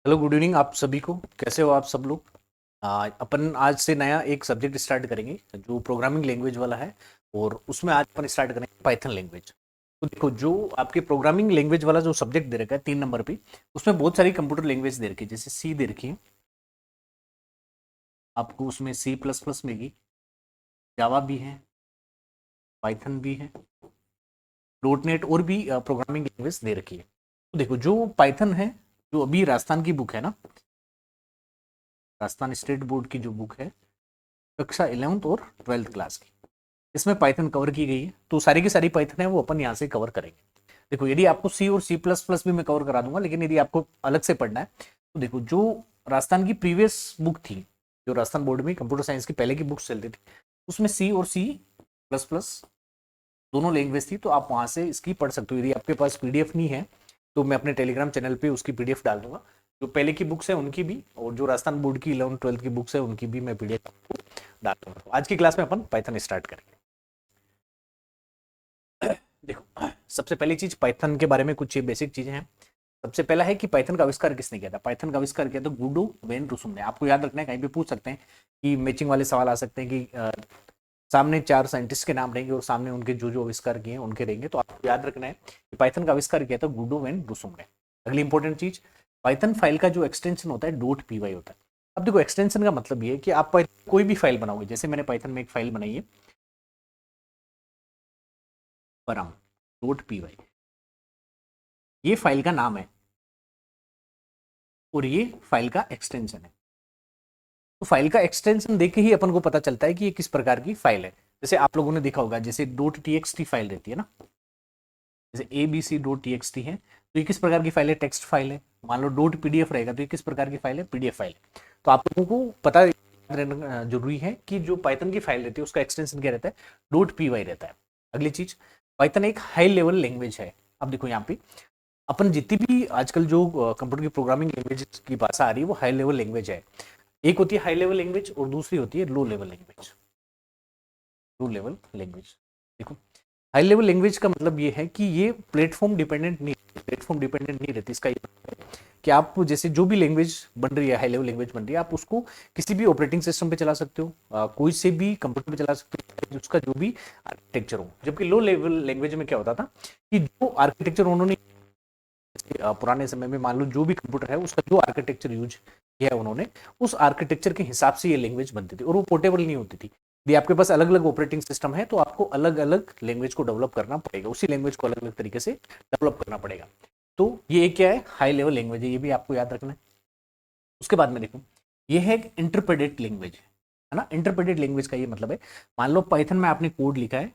Hello, good evening आप सभी को। कैसे हो आप सब लोग? अपन आज से नया एक सब्जेक्ट स्टार्ट करेंगे जो प्रोग्रामिंग लैंग्वेज वाला है। और उसमें आज अपन स्टार्ट करेंगे पाइथन लैंग्वेज। तो देखो, जो आपके प्रोग्रामिंग लैंग्वेज वाला जो सब्जेक्ट दे रखा है 3 नंबर पे, उसमें बहुत सारी कंप्यूटर लैंग्वेज दे रखी है। जैसे सी दे रखी है आपको, उसमें सी प्लस प्लस मिलेगी, जावा भी है, पाइथन भी है, डॉट नेट और भी प्रोग्रामिंग लैंग्वेज दे रखी है। तो देखो, जो पाइथन है, जो अभी राजस्थान की बुक है ना, राजस्थान स्टेट बोर्ड की जो बुक है, कक्षा 11th और 12th क्लास की, इसमें पाइथन कवर की गई है। तो सारी की सारी पाइथन है वो अपन यहाँ से कवर करेंगे। देखो, यदि आपको सी और सी प्लस प्लस भी मैं कवर करा दूंगा, लेकिन यदि आपको अलग से पढ़ना है तो देखो, जो राजस्थान की प्रीवियस बुक थी, जो राजस्थान बोर्ड में कंप्यूटर साइंस की पहले की बुक्स चलती थी, उसमें सी और सी प्लस प्लस दोनों लैंग्वेज थी। तो आप वहां से इसकी पढ़ सकते हो। यदि आपके पास पीडीएफ नहीं है तो मैं अपने टेलीग्राम चैनल पे उसकी पीडीएफ डाल दूंगा। जो पहले की बुक्स है उनकी भी, और जो राजस्थान बोर्ड की 11th 12th की बुक्स है उनकी भी मैं पीडीएफ आपको डाल दूंगा। तो आज की क्लास में अपन पाइथन स्टार्ट करेंगे। देखो, सबसे पहली चीज पाइथन के बारे में कुछ बेसिक चीजें हैं। सबसे पहला है कि पाइथन का आविष्कार किसने किया था। पाइथन का आविष्कार किया था गुडो वेन रुसुम ने। आपको याद रखना है, कहीं भी पूछ सकते हैं कि मैचिंग वाले सवाल आ सकते हैं कि सामने 4 साइंटिस्ट के नाम रहेंगे और सामने उनके जो जो आविष्कार किए हैं उनके रहेंगे। तो आपको याद रखना है कि पाइथन का आविष्कार किया था गुडो वेन रुसुम ने। अगली इंपॉर्टेंट चीज, पाइथन फाइल का जो एक्सटेंशन होता है डॉट पीवाई होता है। अब देखो, एक्सटेंशन का मतलब ये है कि आप कोई भी फाइल बनाओगे। जैसे मैंने पाइथन में एक फाइल बनाई है, परम डॉट पीवाई, ये फाइल का नाम है और ये फाइल का एक्सटेंशन है। तो फाइल का एक्सटेंशन देख के ही अपन को पता चलता है कि ये किस प्रकार की फाइल है। जैसे आप लोगों ने देखा होगा, जैसे डॉट टीएक्सटी फाइल रहती है ना, जैसे abc.txt है, तो ये किस प्रकार की फाइल है? टेक्स्ट फाइल है। मान लो डॉट पीडीएफ रहेगा तो ये किस प्रकार की फाइल है? पीडीएफ फाइल है। तो आप लोगों को पता रहना जरूरी है कि जो पाइथन की फाइल रहती है उसका एक्सटेंशन क्या रहता है? डॉट पीवाई रहता है। अगली चीज, पाइथन एक हाई लेवल लैंग्वेज है। अब देखो, यहाँ पे अपन जितनी भी आजकल जो कंप्यूटर की प्रोग्रामिंग लैंग्वेज की भाषा आ रही है वो हाई लेवल लैंग्वेज है। एक होती है हाई लेवल लैंग्वेज और दूसरी होती है low level language. Low level language, देखो, हाई लेवल लैंग्वेज का मतलब ये है कि ये प्लेटफॉर्म डिपेंडेंट नहीं रहती। इसका ये मतलब है कि आप जैसे जो भी लैंग्वेज बन रही है, हाई लेवल लैंग्वेज बन रही है, आप उसको किसी भी ऑपरेटिंग सिस्टम पे चला सकते हो, कोई से भी कंप्यूटर पे चला सकते हो, उसका जो भी आर्किटेक्चर हो। जबकि लो लेवल लैंग्वेज में क्या होता था कि जो आर्किटेक्चर उन्होंने पुराने समय में, मान लो जो भी कंप्यूटर है उसका जो आर्किटेक्चर यूज किया है उन्होंने, उस आर्किटेक्चर के हिसाब से ये लैंग्वेज बनती थी और वो पोर्टेबल नहीं होती थी। यदि आपके पास अलग अलग ऑपरेटिंग सिस्टम है तो आपको अलग अलग लैंग्वेज को डेवलप करना पड़ेगा, उसी लैंग्वेज को अलग अलग तरीके से डेवलप करना पड़ेगा। तो ये क्या है? हाई लेवल लैंग्वेज है, ये भी आपको याद रखना है। उसके बाद में देखो, ये है एक इंटरप्रेटेड लैंग्वेज, है ना। इंटरप्रेटेड लैंग्वेज का ये मतलब है, मान लो पाइथन में आपने कोड लिखा है,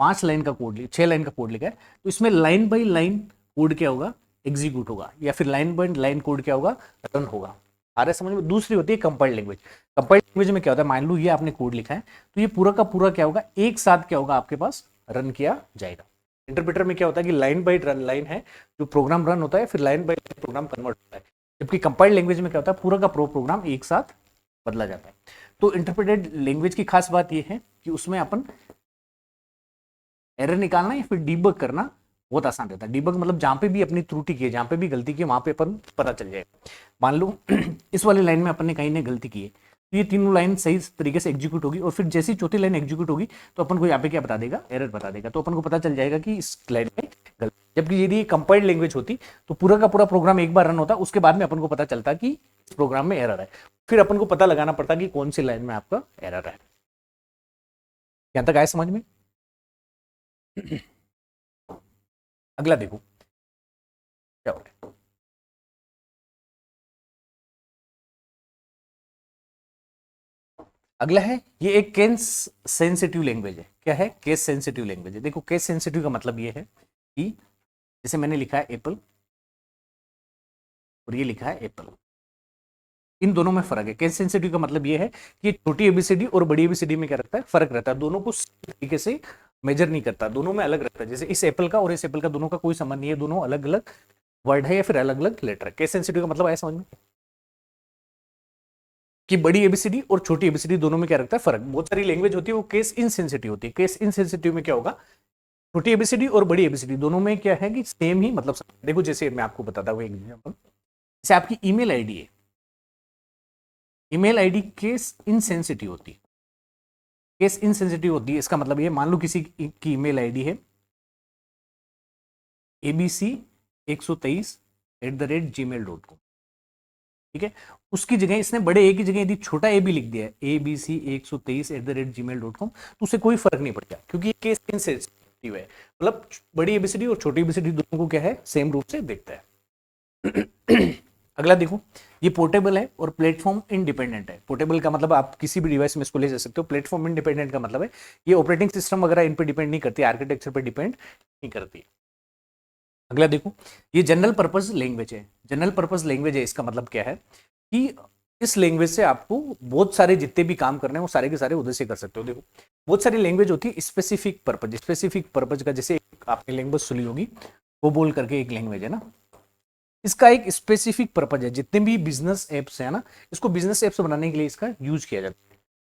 5 लाइन का कोड, 6 लाइन का कोड लिखा है, तो इसमें लाइन बाई लाइन कोड क्या होगा? एग्जीक्यूट होगा, या फिर लाइन बाई लाइन कोड क्या होगा? रन होगा। आ रहा है समझ में? दूसरी होती है कंपाइल्ड लैंग्वेज। कंपाइल्ड लैंग्वेज में क्या होता है, मान लो ये आपने कोड लिखा है, तो ये पूरा का पूरा क्या होगा? एक साथ क्या होगा? आपके पास रन किया जाएगा। इंटरप्रेटर में क्या होता है कि लाइन बाई रन लाइन है, जो प्रोग्राम रन होता है, फिर लाइन बाई प्रोग्राम कन्वर्ट होता है। जबकि कंपाइल्ड लैंग्वेज में क्या होता है? पूरा का प्रोग्राम एक साथ बदला जाता है। तो इंटरप्रेटेड लैंग्वेज की खास बात यह है कि उसमें अपन एरर निकालना या फिर डीबग करना बहुत आसान रहता है। डीबग मतलब जहां पे भी अपनी त्रुटि की है, जहां पे भी गलती की है, वहां पे अपन पता चल जाएगा। मान लो इस वाली लाइन में अपन ने कहीं ने गलती की है, तो ये तीनों लाइन सही तरीके से एग्जीक्यूट होगी, और फिर जैसी चौथी लाइन एग्जीक्यूट होगी तो अपन को यहाँ पे क्या बता देगा? एरर बता देगा। तो अपन को पता चल जाएगा कि इस लाइन में गलती। जबकि यदि कंपाइल्ड लैंग्वेज होती तो पूरा का पूरा प्रोग्राम एक बार रन होता, उसके बाद में अपन को पता चलता कि इस प्रोग्राम में एरर है, फिर अपन को पता लगाना पड़ता कि कौन सी लाइन में आपका एरर है। यहां तक आए समझ में? अगला देखो क्या हो रहा है। अगला है, ये एक केस सेंसिटिव लैंग्वेज है। क्या है? केस सेंसिटिव लैंग्वेज है। देखो, केस सेंसिटिव का मतलब ये है कि जैसे मैंने लिखा है एप्पल और ये लिखा है एप्पल, इन दोनों में फर्क है। केस सेंसिटिव का मतलब ये है कि छोटी एबीसीडी और बड़ी एबीसीडी में क्या रहता है? फर्क रहता है। दोनों को सही तरीके से मेजर नहीं करता, दोनों में अलग रहता है। जैसे इस एप्पल का और इस एप्पल का दोनों का कोई संबंध नहीं है, दोनों अलग अलग वर्ड है या फिर अलग अलग लेटर है। केस सेंसिटिव का मतलब आया समझ में? कि बड़ी एबीसीडी और छोटी एबीसीडी दोनों में क्या रहता है? फर्क। बहुत सारी लैंग्वेज होती है वो केस इनसेंसिटिव होती है। केस इनसेंसिटिव में क्या होगा? छोटी एबीसीडी और बड़ी एबीसीडी दोनों में क्या है कि सेम ही मतलब। देखो, जैसे मैं आपको बताता हूँ एक एग्जांपल। जैसे आपकी ईमेल आईडी है, ईमेल आईडी केस इनसेंसिटिव होती है, केस इनसेंसिटिव होती है। इसका मतलब ये, मान लो किसी की ईमेल आईडी है abc123@gmail.com, ठीक है। उसकी जगह इसने बड़े ए की जगह यदि छोटा ए भी लिख दिया है, abc123@gmail.com, तो उसे कोई फर्क नहीं पड़ता, क्योंकि केस इनसेंसिटिव है। मतलब बड़ी एबीसीडी और छोटी एबीसीडी दोनों को क्या है, सेम रूप से देखता है। अगला देखो, ये पोर्टेबल है और प्लेटफॉर्म इंडिपेंडेंट है। पोर्टेबल का मतलब आप किसी भी डिवाइस में इसको ले जा सकते हो। प्लेटफॉर्म इंडिपेंडेंट का मतलब है ये ऑपरेटिंग सिस्टम वगैरह इन पे डिपेंड नहीं करती, आर्किटेक्चर पे डिपेंड नहीं करती। अगला देखो, ये जनरल पर्पस लैंग्वेज है। जनरल पर्पस लैंग्वेज है, इसका मतलब क्या है कि इस लैंग्वेज से आपको बहुत सारे जितने भी काम करने हैं वो सारे के सारे उधर से कर सकते हो। देखो, बहुत सारी लैंग्वेज होती है स्पेसिफिक पर्पज, स्पेसिफिक पर्पज का, जैसे आपने लैंग्वेज सुनी होगी वो बोल करके एक लैंग्वेज है ना, इसका एक स्पेसिफिक पर्पज है। जितने भी बिजनेस एप्स है ना, इसको बिजनेस एप्स बनाने के लिए इसका यूज किया जाता है।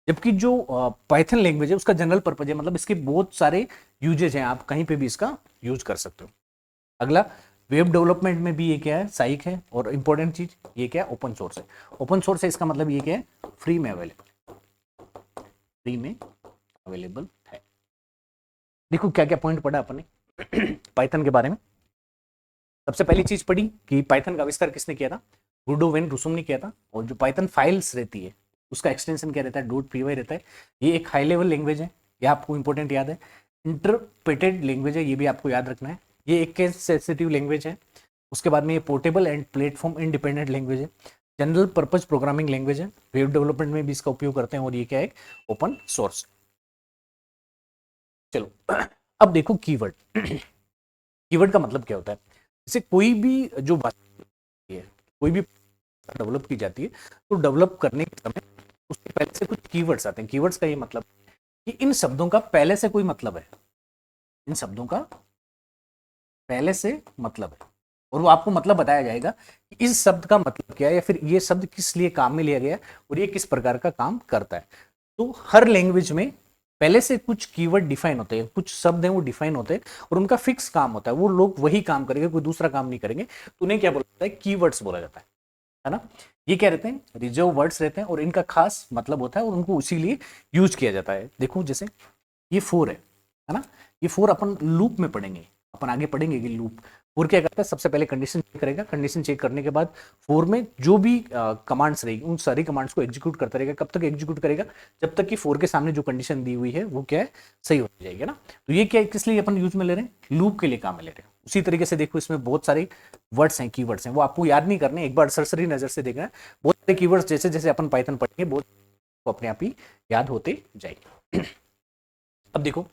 जबकि जो पाइथन लैंग्वेज है उसका जनरल पर्पज है, मतलब इसके बहुत सारे यूजेज हैं, आप कहीं पे भी इसका यूज कर सकते हो। अगला, वेब डेवलपमेंट में भी ये क्या है, साइक है। और इंपॉर्टेंट चीज ये क्या है, ओपन सोर्स है। ओपन सोर्स है, इसका मतलब ये क्या है, फ्री में अवेलेबल, फ्री में अवेलेबल है। देखो क्या क्या पॉइंट पढ़ा अपने पाइथन के बारे में। सबसे पहली चीज पढ़ी कि पाइथन का आविष्कार किसने किया था, गुडो वेन रुसुम ने किया था। और जो पाइथन फाइल्स रहती है उसका एक्सटेंशन क्या रहता है, डॉट पी वाई रहता है। ये एक हाई लेवल लैंग्वेज है, ये आपको इंपॉर्टेंट याद है। इंटरप्रेटेड लैंग्वेज है, ये भी आपको याद रखना है। ये एक केस सेंसिटिव लैंग्वेज है। उसके बाद में ये portable and platform independent language है। जनरल पर्पज प्रोग्रामिंग लैंग्वेज है, वेब डेवलपमेंट में भी इसका उपयोग करते हैं। और ये क्या है, ओपन सोर्स। चलो अब देखो कीवर्ड। कीवर्ड का मतलब क्या होता है, जैसे कोई भी जो बात है, कोई भी डेवलप की जाती है, तो डेवलप करने के समय उसके पहले से कुछ कीवर्ड्स आते हैं। कीवर्ड्स का ये मतलब कि इन शब्दों का पहले से कोई मतलब है, इन शब्दों का पहले से मतलब है, और वो आपको मतलब बताया जाएगा कि इस शब्द का मतलब क्या है, या फिर ये शब्द किस लिए काम में लिया गया है और ये किस प्रकार का काम करता है। तो हर लैंग्वेज में पहले से कुछ कीवर्ड डिफाइन होते हैं, कुछ शब्द हैं वो डिफाइन होते हैं और उनका फिक्स काम होता है, वो लोग वही काम करेंगे, कोई दूसरा काम नहीं करेंगे। तो उन्हें क्या बोला जाता है, कीवर्ड्स बोला जाता है ना। ये क्या रहते हैं, रिजर्व वर्ड्स रहते हैं और इनका खास मतलब होता है और उनको इसीलिए यूज किया जाता है। देखो जैसे ये फोर है ना, ये फोर अपन लूप में पढ़ेंगे, अपन आगे पढ़ेंगे कि लूप फोर क्या करता है, सबसे पहले कंडीशन चेक करेगा। कंडीशन चेक करने के बाद फोर में जो भी कमांड्स रहेगी उन सारी कमांड्स को एग्जीक्यूट करता रहेगा। कब तक एग्जीक्यूट करेगा, जब तक कि फोर के सामने जो कंडीशन दी हुई है वो क्या है, सही हो जाएगी ना। तो ये क्या है, किस लिए अपन यूज में ले रहे हैं, लूप के लिए काम में ले रहे हैं। उसी तरीके से देखो इसमें बहुत सारे वर्ड्स हैं, कीवर्ड्स हैं, वो आपको याद नहीं करने, एक बार सरसरी नजर से देखना है। बहुत सारे कीवर्ड्स जैसे जैसे अपन पाइथन पढ़ेंगे बहुत अपने आप ही याद होते जाएंगे। अब देखो,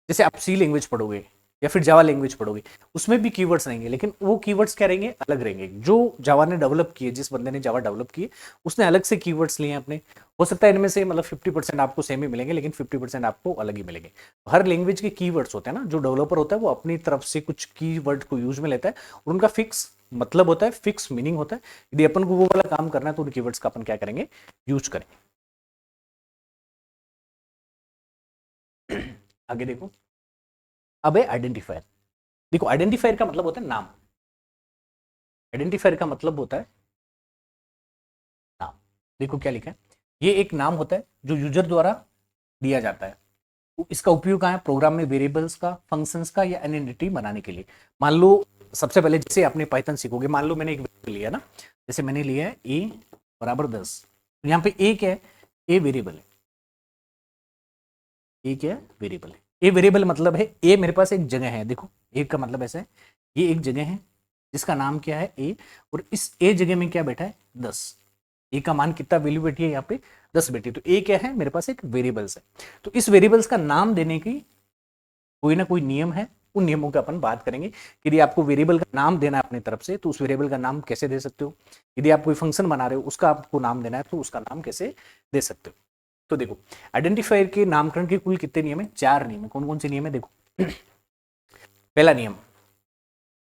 जैसे आप सी लैंग्वेज पढ़ोगे या फिर जावा लैंग्वेज पढ़ोगे, उसमें भी कीवर्ड्स रहेंगे, लेकिन वो कीवर्ड्स क्या रहेंगे, अलग रहेंगे। जो जावा ने डेवलप किए, जिस बंदे ने जावा डेवलप किए, उसने अलग से कीवर्ड्स लिए हैं अपने। हो सकता है इनमें से मतलब 50% आपको सेम ही मिलेंगे, लेकिन 50% आपको अलग ही मिलेंगे। हर लैंग्वेज के कीवर्ड्स होते हैं ना, जो डेवलपर होता है वो अपनी तरफ से कुछ कीवर्ड को यूज में लेता है और उनका फिक्स मतलब होता है, फिक्स मीनिंग होता है। यदि अपन को वो वाला काम करना है तो उन कीवर्ड्स का अपन क्या करेंगे, यूज करेंगे। आगे देखो, अब है आइडेंटिफायर। देखो आइडेंटिफायर का मतलब होता है नाम, आइडेंटिफायर का मतलब होता है नाम। देखो क्या लिखा है, ये एक नाम होता है जो यूजर द्वारा दिया जाता है। तो इसका उपयोग कहाँ है, प्रोग्राम में वेरिएबल्स का, फंक्शंस का या आइडेंटिटी बनाने के लिए। मान लो सबसे पहले जैसे आपने पाइथन सीखोगे, मान लो मैंने एक वेरिएबल लिया ना, जैसे मैंने लिया है a बराबर 10, तो यहाँ पे a क्या है, a वेरिएबल है, a क्या है, वेरिएबल है। ए वेरिएबल मतलब है ए मेरे पास एक जगह है। देखो ए का मतलब ऐसा है, ये एक जगह है जिसका नाम क्या है ए, और इस ए जगह में क्या बैठा है 10। ए का मान कितना वैल्यू बैठी है यहाँ पे 10 बैठी, तो ए क्या है, मेरे पास एक वेरिएबल्स है। तो इस वेरिएबल्स का नाम देने की कोई ना कोई नियम है, उन नियमों की अपन बात करेंगे। यदि आपको वेरिएबल का नाम देना है अपनी तरफ से तो उस वेरिएबल का नाम कैसे दे सकते हो, यदि आप कोई फंक्शन बना रहे हो उसका आपको नाम देना है तो उसका नाम कैसे दे सकते हो। तो देखो आइडेंटिफायर के नामकरण के कुल कितने नियम है, 4 नियम है। कौन कौन से नियम है, देखो पहला नियम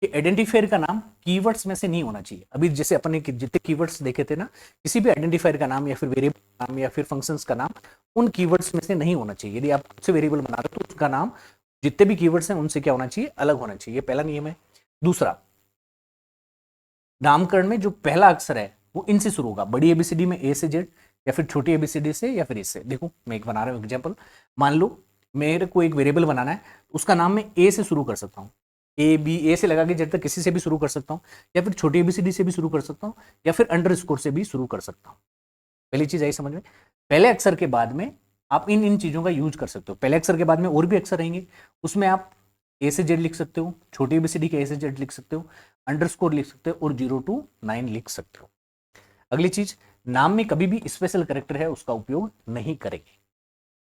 कि आइडेंटिफायर का नाम कीवर्ड्स में से नहीं होना चाहिए। अभी जैसे अपन ने जितने कीवर्ड्स देखे थे ना, किसी भी आइडेंटिफायर का नाम या फिर वेरिएबल का नाम या फिर फंक्शंस का नाम उन कीवर्ड्स में से नहीं होना चाहिए। यदि आप खुद से वेरिएबल बना रहे हो तो उसका नाम जितने भी कीवर्ड्स हैं उनसे क्या होना चाहिए, अलग होना चाहिए। ये पहला नियम है। दूसरा, नामकरण में जो पहला अक्षर है वो इनसे शुरू होगा, बड़ी एबीसीडी में ए से जेड, या फिर छोटी एबीसीडी से, या फिर इससे। देखो मैं एक बना रहा हूँ एग्जाम्पल, मान लो मेरे को एक वेरिएबल बनाना है, उसका नाम मैं ए से शुरू कर सकता हूँ, ए बी, ए से लगा के जेड तक किसी से भी शुरू कर सकता हूँ, या फिर छोटी एबीसीडी से भी शुरू कर सकता हूँ, या फिर अंडरस्कोर से भी शुरू कर सकता हूँ। पहली चीज आई समझ में, पहले अक्षर के बाद में आप इन इन चीजों का यूज कर सकते हो। पहले अक्षर के बाद में और भी अक्षर रहेंगे, उसमें आप ए से जेड लिख सकते हो, छोटी एबीसीडी के ए से जेड लिख सकते हो, अंडरस्कोर लिख सकते हो, और 0 to 9 लिख सकते हो। अगली चीज, नाम में कभी भी स्पेशल कैरेक्टर है उसका उपयोग नहीं करेंगे।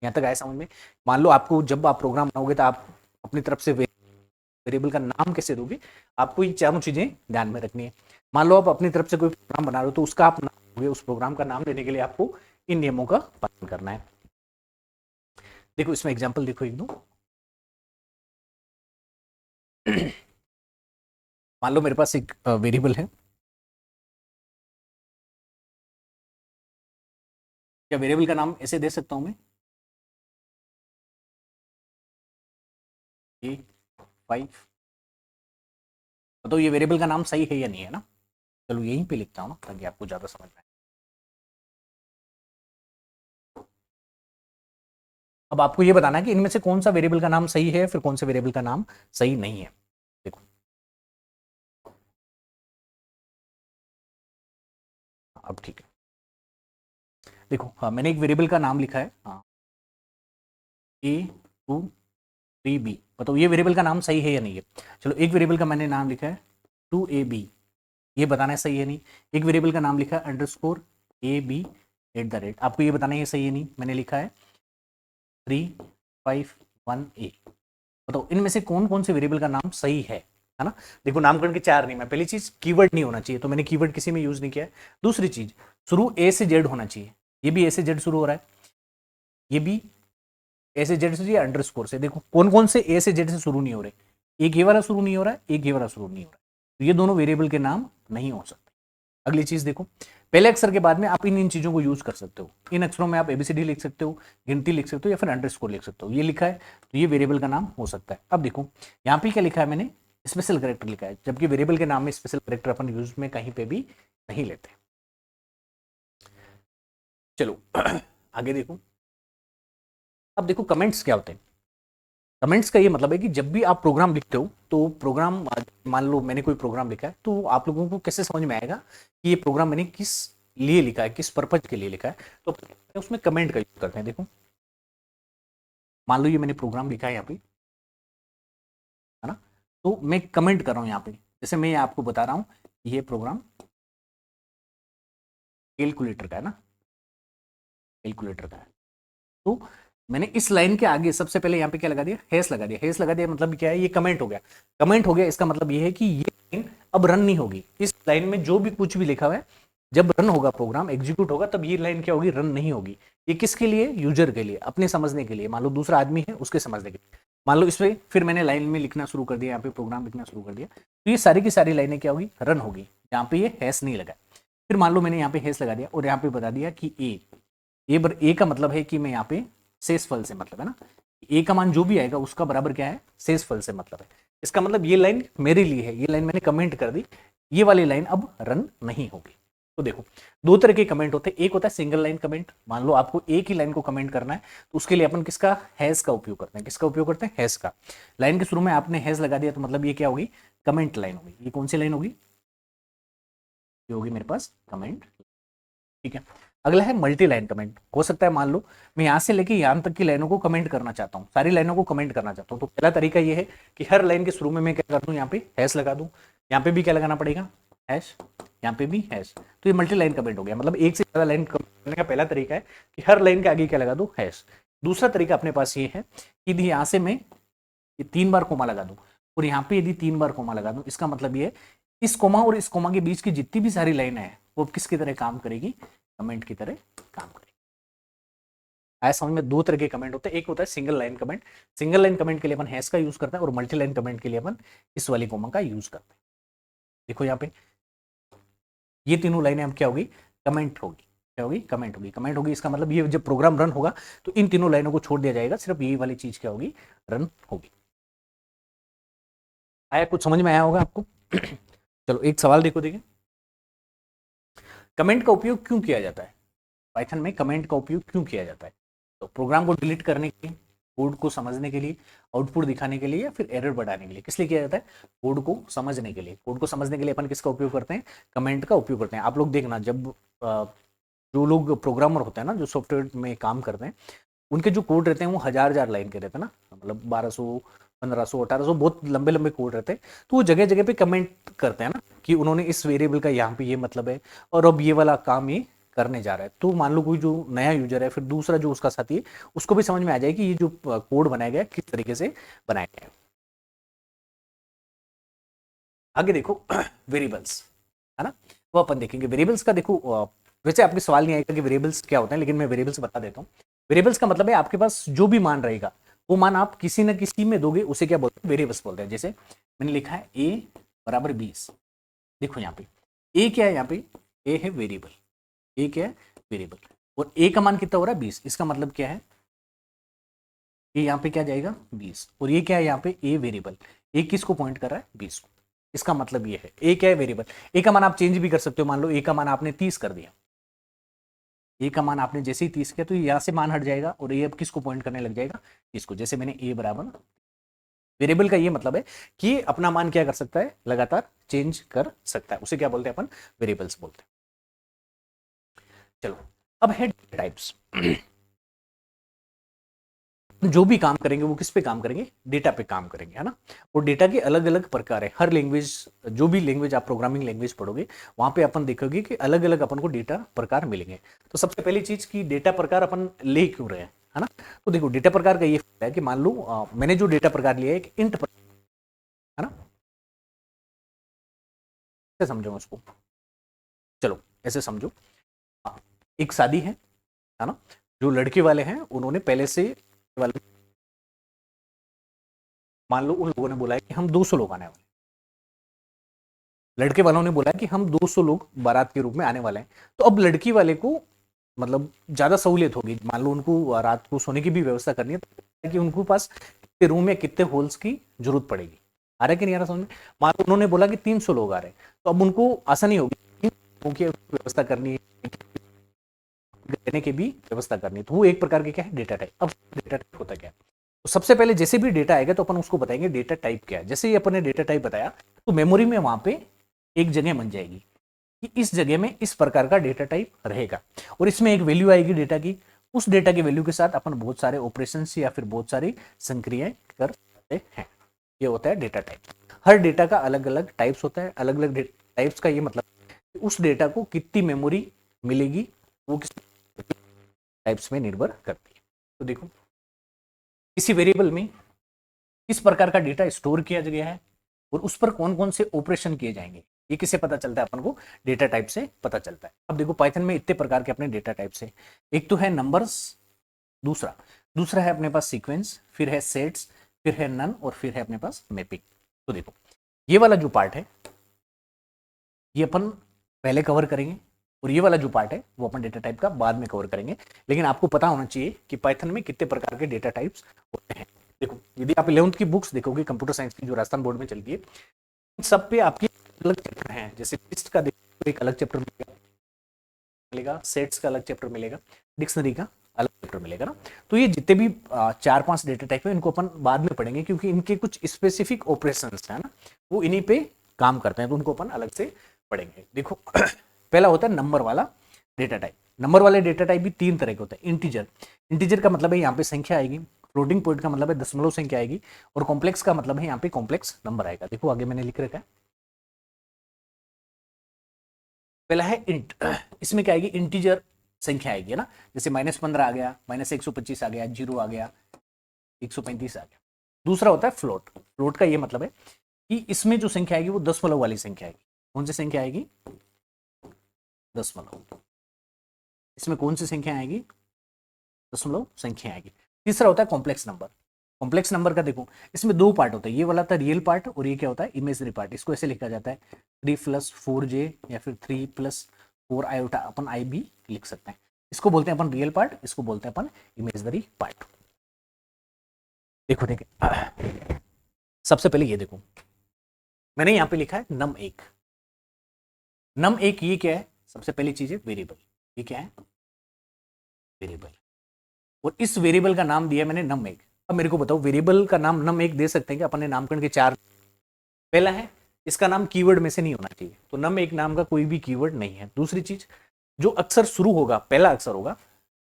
यहां तक आए समझ में। मान लो आपको जब आप प्रोग्राम बनाओगे तो आप अपनी तरफ से वेरिएबल का नाम कैसे दोगे, आपको ये चारों चीजें ध्यान में रखनी है। मान लो आप अपनी तरफ से कोई प्रोग्राम बना रहे हो तो उसका आप नाम दोगे, उस प्रोग्राम का नाम देने के लिए आपको इन नियमों का पालन करना है। देखो इसमें एग्जाम्पल देखो एक दो। मान लो मेरे पास एक वेरिएबल है, क्या वेरिएबल का नाम ऐसे दे सकता हूं मैं, A5। तो ये वेरिएबल का नाम सही है या नहीं है ना। चलो यहीं पे लिखता हूँ ना ताकि आपको ज्यादा समझ में आए। अब आपको ये बताना है कि इनमें से कौन सा वेरिएबल का नाम सही है, फिर कौन से वेरिएबल का नाम सही नहीं है। देखो अब ठीक है, देखो हाँ मैंने एक वेरिएबल का नाम लिखा है, हाँ A2 3B। बताओ ये वेरिएबल का नाम सही है या नहीं है। चलो एक वेरिएबल का मैंने नाम लिखा है 2AB, ये बताना है सही है नहीं। एक वेरिएबल का नाम लिखा है _AB@, आपको ये बताना है ये सही है नहीं। मैंने लिखा है 351A। बताओ इनमें से कौन कौन से वेरिएबल का नाम सही है ना। देखो नामकरण के चार नियम है। पहली चीज कीवर्ड नहीं होना चाहिए, तो मैंने कीवर्ड किसी में यूज नहीं किया है। दूसरी चीज शुरू ए से जेड होना चाहिए, ये भी ए से जेड शुरू हो रहा है, ये भी ए से जेड से, अंडरस्कोर से। देखो कौन कौन से ए से जेड से शुरू नहीं हो रहे, एक ये वाला शुरू नहीं हो रहा है, एक ये वाला शुरू नहीं हो रहा है, तो ये दोनों वेरिएबल के नाम नहीं हो सकते। अगली चीज देखो, पहले अक्षर के बाद में आप इन इन चीजों को यूज कर सकते हो। इन अक्षरों में आप एबीसीडी लिख सकते हो, गिनती लिख सकते हो, या फिर अंडरस्कोर लिख सकते हो। ये लिखा है तो ये वेरिएबल का नाम हो सकता है। अब देखो यहाँ पे क्या लिखा है, मैंने स्पेशल कैरेक्टर लिखा है, जबकि वेरिएबल के नाम में स्पेशल कैरेक्टर अपन यूज में कहीं पे भी नहीं लेते। चलो आगे देखो। अब देखो कमेंट्स क्या होते हैं। कमेंट्स का ये मतलब है कि जब भी आप प्रोग्राम लिखते हो तो प्रोग्राम, मान लो मैंने कोई प्रोग्राम लिखा है, तो आप लोगों को कैसे समझ में आएगा कि ये प्रोग्राम मैंने किस लिए लिखा है, किस पर्पज के लिए लिखा है। तो उसमें कमेंट का यूज करते हैं। देखो मान लो ये मैंने प्रोग्राम लिखा है यहाँ पे, है ना, तो मैं कमेंट कर रहा हूँ यहाँ पे। जैसे मैं आपको बता रहा हूँ ये प्रोग्राम कैलकुलेटर का है ना, कैलकुलेटर का है। तो मैंने इस लाइन के आगे सबसे पहले यहाँ पे क्या लगा दिया, हैश लगा दिया। हैश लगा दिया मतलब क्या है, ये कमेंट हो गया। कमेंट हो गया इसका मतलब ये है कि ये लाइन अब रन नहीं होगी। इस लाइन में जो भी कुछ भी लिखा हुआ है, जब रन होगा, प्रोग्राम एग्जीक्यूट होगा, तब ये लाइन क्या होगी, रन नहीं होगी। ये किसके लिए, यूजर के लिए, अपने समझने के लिए। मान लो दूसरा आदमी है उसके समझने के लिए। मान लो इसमें फिर मैंने लाइन में लिखना शुरू कर दिया, यहाँ पे प्रोग्राम लिखना शुरू कर दिया, तो ये सारी की सारी लाइनें क्या होगी, रन होगी। यहाँ पे ये हैश नहीं लगा। फिर मान लो मैंने यहाँ पे हैश लगा दिया और यहाँ पे बता दिया कि ए का मतलब है कि मैं यहाँ पे शेषफल से मतलब है ना, ए का मान जो भी आएगा उसका बराबर क्या है, शेषफल से मतलब है। इसका मतलब ये लाइन मेरे लिए है, ये लाइन मैंने कमेंट कर दी, ये वाली लाइन अब रन नहीं होगी। तो देखो दो तरह के कमेंट होते हैं। एक होता है सिंगल लाइन कमेंट, मान लो आपको एक ही लाइन को कमेंट करना है, तो उसके लिए अपन किसका, हैश का उपयोग करते हैं। किसका उपयोग करते हैं, हैश का। लाइन के शुरू में आपने हैश लगा दिया तो मतलब ये क्या होगी, कमेंट लाइन होगी। ये कौन सी लाइन होगी, ये होगी मेरे पास कमेंट। ठीक है, अगला है मल्टी लाइन कमेंट। हो सकता है मान लो मैं यहाँ से लेके यहाँ तक की लाइनों को कमेंट करना चाहता हूँ, सारी लाइनों को कमेंट करना चाहता हूँ। तो पहला तरीका ये है कि हर लाइन के शुरू में मैं क्या कर दूँ, यहाँ पे हैश लगा दूँ। यहाँ पे भी क्या लगाना पड़ेगा, हैश, यहाँ पे भी हैश। तो ये मल्टी लाइन कमेंट हो गया। मतलब एक से ज्यादा लाइन कमेंट करने का पहला तरीका है कि हर लाइन के आगे क्या लगा दूँ, हैश। दूसरा तरीका अपने पास ये है कि यदि यहाँ से मैं ये 3 बार कोमा लगा दूँ और यहाँ पे यदि 3 बार कोमा लगा दूँ, इसका मतलब ये है इस कोमा और इस कोमा के बीच की जितनी भी सारी लाइन है वो किसकी तरह काम करेगी, कमेंट की तरह काम करेगी। आया समझ में। दो तरह के कमेंट होते हैं, एक होता है single line comment. Single line comment के लिए अपन हैश का यूज करते हैं और मल्टी लाइन कमेंट के लिए अपन इस वाली कोमा का यूज करते हैं। देखो यहाँ पे ये तीनों लाइनें अब क्या होगी, कमेंट होगी। क्या होगी, कमेंट होगी। कमेंट होगी इसका मतलब ये जब प्रोग्राम रन होगा तो इन तीनों लाइनों को छोड़ दिया जाएगा, सिर्फ यही वाली चीज क्या होगी, रन होगी। आया, कुछ समझ में आया होगा आपको। चलो एक सवाल देखो, देखिए कमेंट का उपयोग क्यों किया जाता है? पाइथन में कमेंट का उपयोग क्यों किया जाता है? तो प्रोग्राम को डिलीट करने के लिए, कोड को समझने के लिए, आउटपुट दिखाने के लिए, या फिर एरर बढ़ाने के लिए? किस लिए किया जाता है? कोड को समझने के लिए। कोड को समझने के लिए अपन किसका उपयोग करते हैं? कमेंट का उपयोग करते हैं। आप लोग देखना, जब जो लोग प्रोग्रामर होते हैं ना, जो सॉफ्टवेयर में काम करते हैं, उनके जो कोड रहते हैं वो हजार लाइन के रहते हैं ना, मतलब 1200, 1500, 1800, बहुत लंबे लंबे कोड रहते हैं। तो वो जगह जगह पे कमेंट करते हैं ना कि उन्होंने इस वेरिएबल का यहाँ पे ये मतलब है और अब ये वाला काम ये करने जा रहा है। तो मान लो कोई जो नया यूजर है, फिर दूसरा जो उसका साथी है, उसको भी समझ में आ जाए कि ये जो कोड बनाया गया किस तरीके से बनाया गया है। आगे देखो वेरिएबल्स, है ना, वो अपन देखेंगे। वेरिएबल्स का देखो, वैसे आपके सवाल नहीं आएगा कि वेरिएबल्स क्या होते हैं, लेकिन मैं वेरिएबल्स बता देता हूँ। वेरिएबल्स का मतलब है आपके पास जो भी मान रहेगा, वो मान आप किसी न किसी में दोगे, उसे क्या बोलते हैं? वेरिएबल्स बोलते हैं। जैसे मैंने लिखा है a बराबर 20। देखो यहाँ पे a क्या है? यहाँ पे a है वेरिएबल, a क्या है? वेरिएबल। और a का मान कितना हो रहा है? 20। इसका मतलब क्या है? ये यहाँ पे क्या जाएगा? 20। और ये क्या है? यहाँ पे a वेरिएबल, a किसको पॉइंट कर रहा है? 20 को। इसका मतलब ये है a क्या है? वेरिएबल। a का मान आप चेंज भी कर सकते हो। मान लो a का मान आपने 30 कर दिया, a का मान आपने जैसे ही 30 किया तो यहाँ से मान हट जाएगा और ये अब किसको पॉइंट करने लग जाएगा? इसको। जैसे मैंने a बराबर, वेरिएबल का ये मतलब है कि अपना मान क्या कर सकता है? लगातार चेंज कर सकता है। उसे क्या बोलते हैं अपन? वेरिएबल्स बोलते हैं। चलो, अब है टाइप्स। जो भी काम करेंगे वो किस पे काम करेंगे? डेटा पे काम करेंगे, है ना। और डेटा के अलग अलग प्रकार है। हर लैंग्वेज, जो भी लैंग्वेज आप प्रोग्रामिंग लैंग्वेज पढ़ोगे, वहां पे अपन देखोगे कि अलग अलग अपन को डेटा प्रकार मिलेंगे। तो सबसे पहली चीज की डेटा प्रकार अपन ले क्यों रहे हैं, है ना। तो देखो, डेटा प्रकार का ये फायदा है कि मान लो मैंने जो डेटा प्रकार लिया है एक इंट, है ना। कैसे समझो उसको? चलो ऐसे समझो, एक शादी है ना। जो लड़के वाले हैं उन्होंने पहले से वाले, मान लो उन लोगों ने बोला है कि हम 200 लोग आने वाले, लड़के वालों ने बोला कि हम 200 लोग बारात के रूप में आने वाले हैं। तो अब लड़की वाले को मतलब ज्यादा सहूलियत होगी। मान लो उनको रात को सोने की भी व्यवस्था करनी है, तो कि उनको पास कितने रूम या कितने होल्स की जरूरत पड़ेगी। आ रहा है कि नहीं आ रहा समझ में? मान लो उन्होंने बोला कि 300 लोग आ रहे हैं, तो अब उनको आसानी होगी उनकी व्यवस्था करनी है, रहने की भी व्यवस्था करनी है। तो वो एक प्रकार के क्या है? Data type. अब डेटा टाइप होता क्या है? तो सबसे पहले जैसे भी डेटा आएगा तो अपन उसको बताएंगे डेटा टाइप क्या है। जैसे ही अपन ने डेटा टाइप बताया तो मेमोरी में वहां पे एक जगह बन जाएगी कि इस जगह में इस प्रकार का डेटा टाइप रहेगा, और इसमें एक वैल्यू आएगी डेटा की। उस डेटा की वैल्यू के साथ अपन बहुत सारे ऑपरेशन या फिर बहुत सारी संक्रियाएं कर सकते हैं। ये होता है डेटा टाइप। हर डेटा का अलग अलग टाइप्स होता है। अलग अलग टाइप्स का ये मतलब उस डेटा को कितनी मेमोरी मिलेगी वो किस टाइप्स में निर्भर करती है। तो देखो, किसी वेरिएबल में किस प्रकार का डेटा स्टोर किया गया है और उस पर कौन कौन से ऑपरेशन किए जाएंगे, ये किससे पता चलता है? अपन को डेटा टाइप से पता चलता है। अब देखो, पाइथन में इतने प्रकार के अपने डेटा टाइप से, एक तो है नंबर्स, दूसरा दूसरा है अपने पास सीक्वेंस, फिर है सेट्स, फिर है नन, और फिर है अपने पास मैपिंग। तो देखो, ये वाला जो पार्ट है ये अपन पहले कवर करेंगे, और ये वाला जो पार्ट है वो अपन डेटा टाइप का बाद में कवर करेंगे। लेकिन आपको पता होना चाहिए कि पाइथन में कितने प्रकार के डेटा टाइप्स होते हैं। देखो, यदि आप 11th की बुक्स देखोगे, कंप्यूटर साइंस की जो राजस्थान बोर्ड में चलती है, इन सब पे आपके अलग चैप्टर हैं। जैसे लिस्ट का देखो, एक अलग चैप्टर मिलेगा, सेट्स का अलग चैप्टर मिलेगा, डिक्शनरी का अलग चैप्टर मिलेगा ना। तो ये जितने भी 4-5 डेटा टाइप है इनको अपन बाद में पढ़ेंगे, क्योंकि इनके कुछ स्पेसिफिक ऑपरेशंस है ना, वो इन्हीं पे काम करते हैं, तो उनको अपन अलग से पढ़ेंगे। देखो पहला होता है नंबर वाला डेटा टाइप। नंबर वाले डेटा टाइप भी 3 तरह के होते हैं। इंटीजर, इंटीजर का मतलब है यहाँ पे संख्या आएगी। फ्लोटिंग पॉइंट का मतलब है दशमलव संख्या आएगी। और कॉम्प्लेक्स का मतलब है यहाँ पे कॉम्प्लेक्स नंबर आएगा। देखो आगे मैंने लिख रखा है, पहला है इंट। इसमें क्या आएगी? इंटीजर संख्या आएगी, है ना। जैसे -15 आ गया, -125 आ गया, 0 आ गया, 135 आ गया। दूसरा होता है फ्लोट। फ्लोट का ये मतलब है कि इसमें जो संख्या आएगी वो दशमलव वाली संख्या आएगी। कौन सी संख्या आएगी? दशमलव। इसमें कौन सी संख्या आएगी? दशमलव संख्या आएगी। तीसरा होता है कॉम्प्लेक्स नंबर। कॉम्प्लेक्स नंबर का देखो, इसमें 2 पार्ट होते हैं। ये वाला था रियल पार्ट, और ये क्या होता है? Imagery part. इसको ऐसे लिखा जाता है 3+4j या फिर 3+4 आयोटा, अपन आई भी लिख सकते हैं। इसको बोलते हैं अपन रियल पार्ट, इसको बोलते हैं अपन इमेजरी पार्ट। देखो देखिए, सबसे पहले ये देखो, मैंने यहां पे लिखा है num1। num1 ये क्या है? सबसे पहली चीज है वेरिएबल। ये क्या है? वेरिएबल। और इस वेरिएबल का नाम दिया मैंने num1। अब मेरे को बताओ वेरिएबल का नाम num1 दे सकते हैं कि अपने नामकरण के 4? पहला है इसका नाम कीवर्ड में से नहीं होना चाहिए, तो num1 नाम का कोई भी कीवर्ड नहीं है। दूसरी चीज, जो अक्षर शुरू होगा, पहला अक्षर होगा,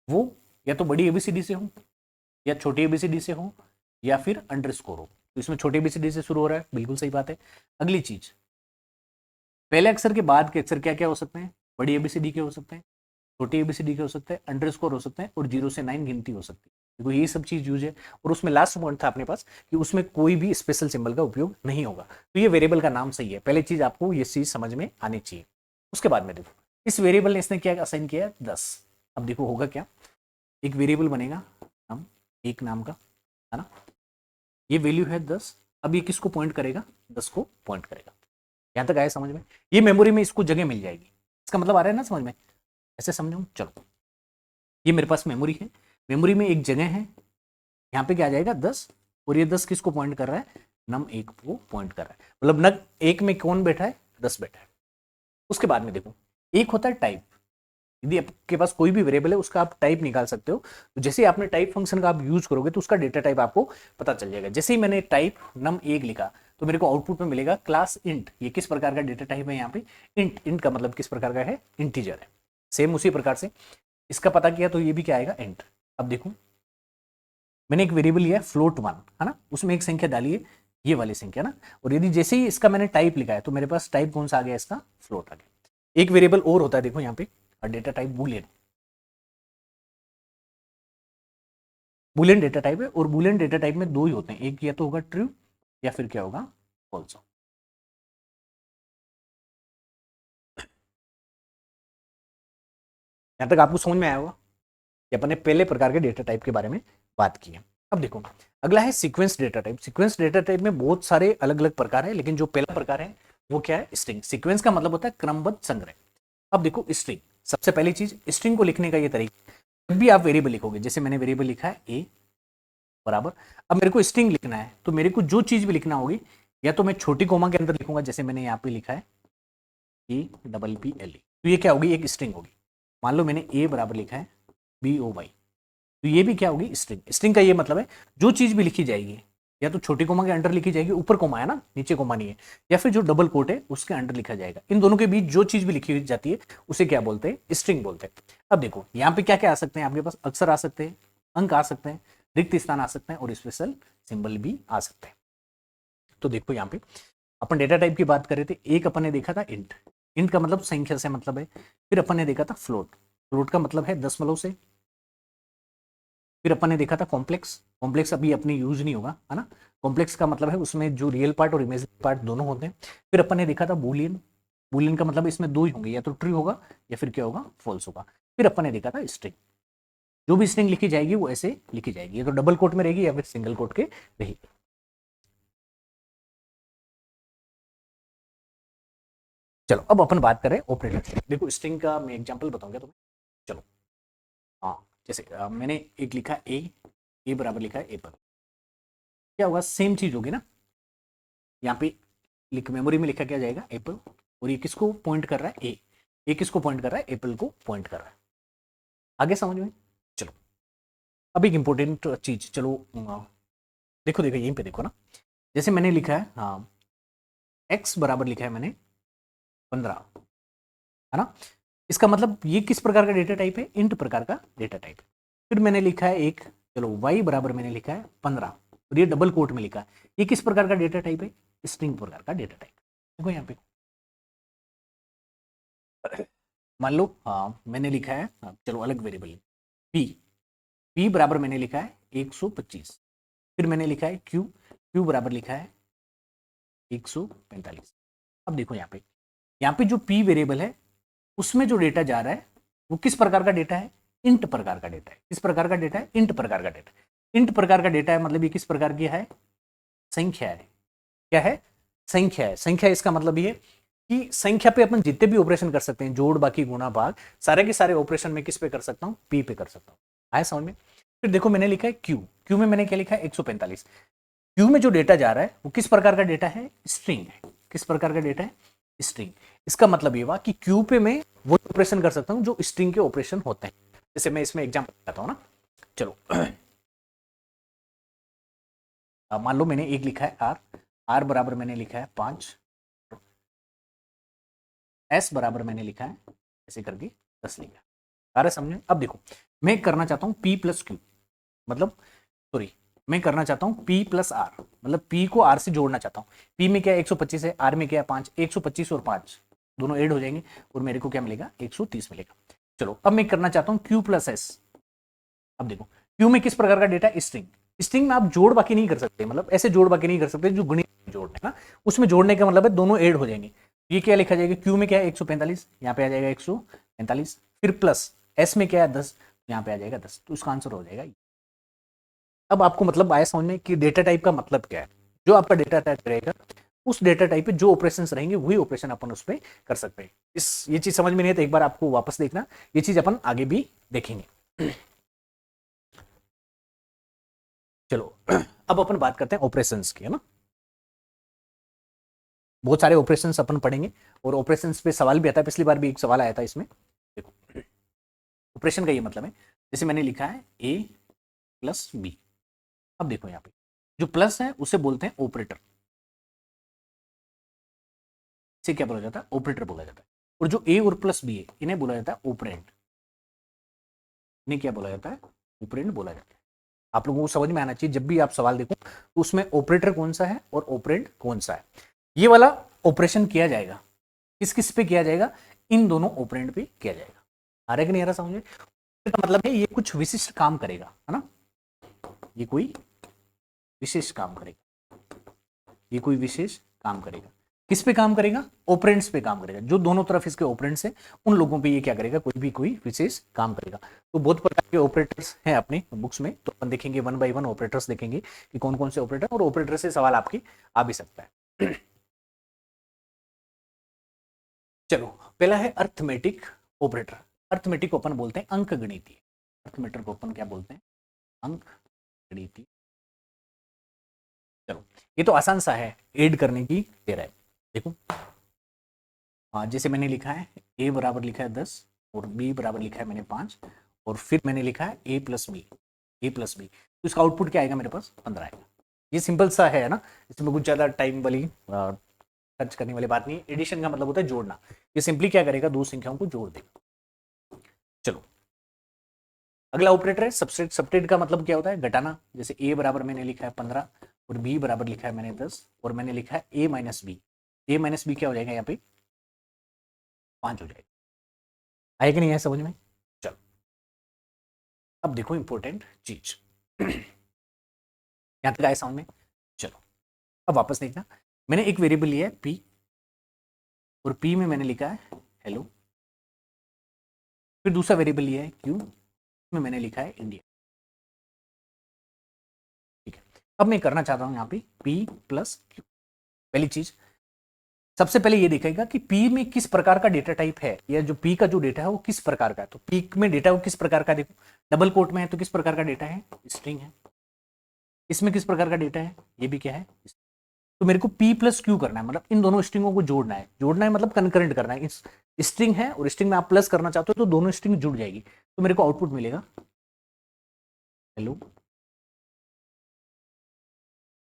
वो या तो बड़ी एबीसीडी से हो या छोटी एबीसीडी से हो या फिर अंडरस्कोर हो। तो इसमें छोटी एबीसीडी से शुरू हो रहा है, बिल्कुल सही बात है। अगली चीज, पहले अक्षर के बाद के अक्षर क्या क्या हो सकते हैं? बड़ी एबीसीडी के हो सकते हैं, छोटी एबीसीडी के हो सकते हैं, अंडरस्कोर हो सकते हैं, और 0 से 9 गिनती हो सकती है। देखो ये सब चीज यूज है। और उसमें लास्ट पॉइंट था अपने पास कि उसमें कोई भी स्पेशल सिंबल का उपयोग नहीं होगा। तो ये वेरिएबल का नाम सही है। पहले चीज आपको ये चीज समझ में आनी चाहिए। उसके बाद में देखो इस वेरिएबल ने इसने क्या असाइन किया? 10। अब देखो होगा क्या, एक वेरिएबल बनेगा हम एक नाम का, है ना, ये वैल्यू है 10। अब ये किसको पॉइंट करेगा? 10 को पॉइंट करेगा। यहां तक आया समझ में? ये मेमोरी में इसको जगह मिल जाएगी। इसका मतलब आ रहा है ना समझ में? ऐसे समझो। चलो ये मेरे पास मेमोरी है, मेमोरी में एक जगह है, यहाँ पे क्या आ जाएगा? 10। और ये 10 किसको पॉइंट कर रहा है? num1 को पॉइंट कर रहा है। मतलब num1 में कौन बैठा है? 10 बैठा है। उसके बाद में देखो एक होता है टाइप। यदि आपके पास कोई भी वेरिएबल है उसका आप टाइप निकाल सकते हो। तो जैसे ही आपने टाइप फंक्शन का आप यूज करोगे तो उसका डेटा टाइप आपको पता चल जाएगा। जैसे ही मैंने टाइप num1 लिखा तो मेरे को आउटपुट में मिलेगा क्लास इंट। ये किस प्रकार का डेटा टाइप है? यहाँ पे इंट। इंट का मतलब किस प्रकार का है? इंटीजर है। सेम उसी प्रकार से इसका पता किया तो ये भी क्या आएगा? इंट। अब देखो मैंने एक वेरिएबल लिया है float1, है ना, उसमें एक संख्या डाली है, ये वाली संख्या ना। और यदि जैसे ही इसका मैंने टाइप लिखा है तो मेरे पास टाइप कौन सा आ गया? इसका फ्लोट आ गया। एक वेरिएबल और होता है देखो यहाँ पे, data type Boolean. Boolean data type है, और बूलियन डेटा टाइप में दो ही होते हैं, एक या तो होगा ट्रू या फिर क्या होगा? फॉल्स। यहां तक आपको समझ में आया होगा कि अपने पहले प्रकार के डेटा टाइप के बारे में बात की है। अब देखो अगला है sequence data type. Sequence data type में बहुत सारे अलग अलग प्रकार है, लेकिन जो पहला प्रकार है वो क्या है? स्ट्रिंग। सीक्वेंस का मतलब होता है क्रमबद्ध संग्रह। अब देखो स्ट्रिंग, सबसे पहली चीज स्ट्रिंग को लिखने का ये तरीका, जब भी आप वेरिएबल लिखोगे, जैसे मैंने वेरिएबल लिखा है ए बराबर, अब मेरे को स्ट्रिंग लिखना है तो मेरे को जो चीज भी लिखना होगी या तो मैं छोटी कोमा के अंदर लिखूंगा, जैसे मैंने यहाँ पे लिखा है EPPLE, तो ये क्या होगी? एक स्ट्रिंग होगी। मान लो मैंने ए बराबर लिखा है BOY, तो ये भी क्या होगी? स्ट्रिंग। स्ट्रिंग का ये मतलब है जो चीज भी लिखी जाएगी या तो छोटी कोमा के अंडर लिखी जाएगी, ऊपर कोमा है ना, नीचे कोमा नहीं है, या फिर जो डबल कोट है उसके अंडर लिखा जाएगा। इन दोनों के बीच जो चीज भी लिखी जाती है उसे क्या बोलते हैं? स्ट्रिंग बोलते हैं। अब देखो यहाँ पे क्या क्या आ सकते हैं आपके पास? अक्षर आ सकते हैं, अंक आ सकते हैं, रिक्त स्थान आ सकते हैं, और स्पेशल सिंबल भी आ सकते हैं। तो देखो यहाँ पे अपन डेटा टाइप की बात कर रहे थे। एक अपन ने देखा था इंट। इंट का मतलब संख्या से मतलब है। फिर अपन ने देखा था फ्लोट। फ्लोट का मतलब है दशमलव से। फिर अपन ने देखा था कॉम्प्लेक्स। कॉम्प्लेक्स अभी अपनी यूज नहीं होगा, है ना। कॉम्प्लेक्स का मतलब है उसमें जो रियल पार्ट और इमेजिनरी पार्ट दोनों होते हैं। फिर अपन ने देखा था बूलियन। बूलियन का मतलब इसमें दो ही होंगे, या तो ट्रू होगा या फिर क्या होगा? फॉल्स होगा। फिर अपन ने देखा था स्ट्रिंग। जो भी स्ट्रिंग लिखी जाएगी वो ऐसे लिखी जाएगी, या तो डबल कोट में रहेगी या फिर सिंगल कोट के रहेगी। चलो अब अपन बात करें ऑपरेटर। देखो स्ट्रिंग का मैं एग्जांपल बताऊंगा तुम्हें। चलो हाँ, जैसे मैंने एक लिखा ए बराबर लिखा है एप्पल, क्या होगा? सेम चीज होगी ना। यहाँ पे लिख मेमोरी में लिखा क्या जाएगा? एप्पल। और ये किसको पॉइंट कर रहा है? ए किसको पॉइंट कर रहा है? एप्पल को पॉइंट कर रहा है। आगे समझ में? चलो अब एक इंपॉर्टेंट चीज, चलो देखो देखो यहीं पे देखो ना, जैसे मैंने लिखा है हाँ एक्स बराबर लिखा है मैंने 15, है ना। इसका मतलब ये किस प्रकार का डेटा टाइप है? इंट प्रकार का डेटा टाइप है। फिर मैंने लिखा है एक, चलो वाई बराबर मैंने लिखा है 15, और ये डबल कोट में लिखा है, ये किस प्रकार का डेटा टाइप है? स्ट्रिंग प्रकार का डेटा टाइप। देखो यहाँ पे मान लो हाँ मैंने लिखा है हाँ, चलो अलग वेरिएबल पी। पी बराबर मैंने लिखा है 125। फिर मैंने लिखा है क्यू बराबर लिखा है 145। अब देखो यहाँ पे जो पी वेरिएबल है उसमें जो डेटा जा रहा है वो किस प्रकार का डेटा है? इंट प्रकार का डेटा है। किस प्रकार का डेटा है? इंट प्रकार का डेटा। इंट प्रकार का डेटा है मतलब ये किस प्रकार की है? संख्या है। क्या है? संख्या है। संख्या इसका मतलब ये कि संख्या पे अपन जितने भी ऑपरेशन कर सकते हैं, जोड़ बाकी गुणा भाग, सारे के सारे ऑपरेशन में किस पे कर सकता हूँ? पी पे कर सकता हूँ। आया समझ में? फिर देखो मैंने लिखा है क्यू। क्यू में मैंने क्या लिखा है? 145। क्यू में जो डेटा जा रहा है वो किस प्रकार का डेटा है? स्ट्रिंग है। किस प्रकार का डेटा है? स्ट्रिंग। इसका मतलब ये हुआ कि क्यू पे मैं वो ऑपरेशन कर सकता हूं जो स्ट्रिंग के ऑपरेशन होते हैं। जैसे मैं इसमें एग्जांपल बताता हूं ना, चलो मान लो मैंने एक लिखा है आर, आर बराबर मैंने लिखा है 5, एस बराबर मैंने लिखा है ऐसे करके 10 लिखा है। आ रहा है समझे? अब देखो मैं करना चाहता हूँ पी प्लस क्यू, मतलब सॉरी मैं करना चाहता हूँ पी प्लस आर, मतलब पी को आर से जोड़ना चाहता हूँ। पी में क्या है 125 है, आर में क्या है 5, 125 और 5 दोनों ऐड हो जाएंगे और मेरे को क्या मिलेगा 130 मिलेगा। चलो अब मैं करना चाहता हूँ क्यू प्लस एस। अब देखो क्यू में किस प्रकार का डेटा है, स्ट्रिंग। स्ट्रिंग में आप जोड़ बाकी नहीं कर सकते, मतलब ऐसे जोड़ बाकी नहीं कर सकते जो गणित जोड़ने ना, उसमें जोड़ने का मतलब है दोनों ऐड हो जाएंगे। ये क्या लिखा जाएगा, क्यू में क्या है 145, यहाँ पे आ जाएगा 145, फिर प्लस एस में क्या है 10, यहाँ पे आ जाएगा 10, तो उसका आंसर हो जाएगा। अब आपको मतलब आया समझ में कि डेटा टाइप का मतलब क्या है। जो आपका डेटा टाइप रहेगा उस डेटा टाइप पे जो ऑपरेशंस रहेंगे वही ऑपरेशन अपन उस पर कर सकते हैं। ये चीज समझ में नहीं है तो एक बार आपको वापस देखना, ये चीज अपन आगे भी देखेंगे। चलो अब अपन बात करते हैं ऑपरेशंस की, है ना। बहुत सारे ऑपरेशंस अपन पढ़ेंगे और ऑपरेशंस पे सवाल भी आता है, पिछली बार भी एक सवाल आया था इसमें। देखो ऑपरेशन का ये मतलब है, जैसे मैंने लिखा है ए प्लस बी। अब देखो यहाँ पे जो प्लस है उसे बोलते हैं ऑपरेटर, इसे क्या बोला जाता है, ऑपरेटर बोला जाता है। और जो ए और प्लस बी है इन्हें बोला जाता है ऑपरेंड, इन्हें क्या बोला जाता है, ऑपरेंड बोला जाता है। आप लोगों को समझ में आना चाहिए जब भी आप सवाल देखो तो उसमें ऑपरेटर कौन सा है और ऑपरेंड कौन सा है। ये वाला ऑपरेशन किया जाएगा किस किस पे किया जाएगा, इन दोनों ऑपरेंड पे किया जाएगा। आ रहा है कि नहीं आ रहा समझ में? इसका मतलब है ये कुछ विशिष्ट काम करेगा, है ना, ये कोई विशेष काम करेगा, ये कोई विशेष काम करेगा। किस पे काम करेगा, ऑपरेंड्स पे काम करेगा। जो दोनों तरफ इसके ऑपरेंड्स है उन लोगों पे ये क्या करेगा, कोई विशेष काम करेगा। तो बहुत प्रकार के ऑपरेटर्स हैं अपने बुक्स में, तो अपन देखेंगे वन बाय वन ऑपरेटर्स देखेंगे कि कौन कौन से ऑपरेटर, और ऑपरेटर से सवाल आपके आ भी सकता है। चलो पहला है अर्थमेटिक ऑपरेटर। अर्थमेटिक को अपन बोलते हैं अंक गणितीय, अर्थमेटर को अपन क्या बोलते हैं, अंक गणितीय। चलो ये तो आसान सा है, ऐड करने की दे रहा है। देखो जैसे मैंने लिखा है ए बराबर लिखा है 10 और बी बराबर लिखा है मैंने 5, और फिर मैंने लिखा है ए प्लस बी, ए प्लस बी, तो इसका आउटपुट क्या आएगा मेरे पास 15 आएगा। ये सिंपल सा है ना, इसमें कुछ ज़्यादा टाइम वाली खर्च करने वाली बात नहीं है। एडिशन का मतलब होता है जोड़ना, ये सिंपली क्या करेगा, दो संख्याओं को जोड़ देगा। चलो अगला ऑपरेटर है सबट्रैक्ट। सबट्रैक्ट का मतलब क्या होता है, घटाना। जैसे ए बराबर मैंने लिखा है 15 और बी बराबर लिखा है मैंने 10 और मैंने लिखा है ए माइनस बी, ए माइनस बी क्या हो जाएगा यहाँ पे 5 हो जाएगा। आए कि नहीं आया समझ में? चलो अब देखो इंपॉर्टेंट चीज, यहां तक आए समझ में? चलो अब वापस देखना, मैंने एक वेरिएबल लिया है पी और पी में मैंने लिखा है हेलो, फिर दूसरा वेरिएबल लिया है क्यू में मैंने लिखा है इंडिया। ठीक है, अब मैं करना चाहता हूं यहाँ पे पी प्लस क्यू। पहली चीज सबसे पहले ये देखेगा कि पी में किस प्रकार का डेटा टाइप है, या जो पी का जो डेटा है वो किस प्रकार का है। तो पी में डेटा वो किस प्रकार का, देखो डबल कोट में है तो किस प्रकार का डेटा है, स्ट्रिंग है। इसमें किस प्रकार का डेटा है, ये भी क्या है। तो मेरे को पी प्लस क्यू करना है, मतलब इन दोनों स्ट्रिंगों को जोड़ना है। जोड़ना है मतलब कनकरेंट करना है। इस स्ट्रिंग है और स्ट्रिंग में आप प्लस करना चाहते हो तो दोनों स्ट्रिंग जुड़ जाएगी, तो मेरे को आउटपुट मिलेगा हेलो।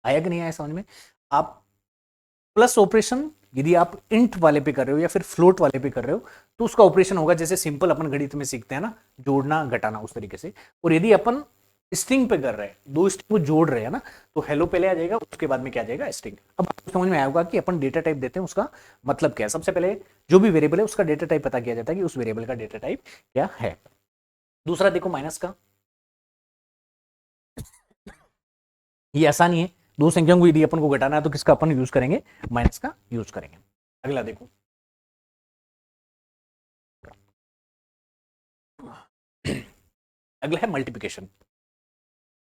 आया कि नहीं आया समझ में? आप प्लस ऑपरेशन यदि आप इंट वाले पे कर रहे हो या फिर फ्लोट वाले पे कर रहे हो तो उसका ऑपरेशन होगा जैसे सिंपल अपन गणित में सीखते हैं ना, जोड़ना घटाना, उस तरीके से। और यदि अपन स्ट्रिंग पे कर रहे हैं, दो स्ट्रिंग को जोड़ रहे हैं ना, तो हेलो पहले आ जाएगा, उसके बाद में क्या आ जाएगा स्ट्रिंग। अब आपको समझ में आया होगा कि अपन डेटा टाइप देते हैं उसका मतलब क्या है। सबसे पहले जो भी वेरिएबल है उसका डेटा टाइप पता किया जाता है कि उस वेरिएबल का डेटा टाइप क्या है। दूसरा देखो माइनस का, ये आसान ही है। दो संख्याओं को यदि अपन को घटाना है तो किसका अपन यूज करेंगे, माइनस का यूज करेंगे। अगला देखो अगला है मल्टीप्लिकेशन।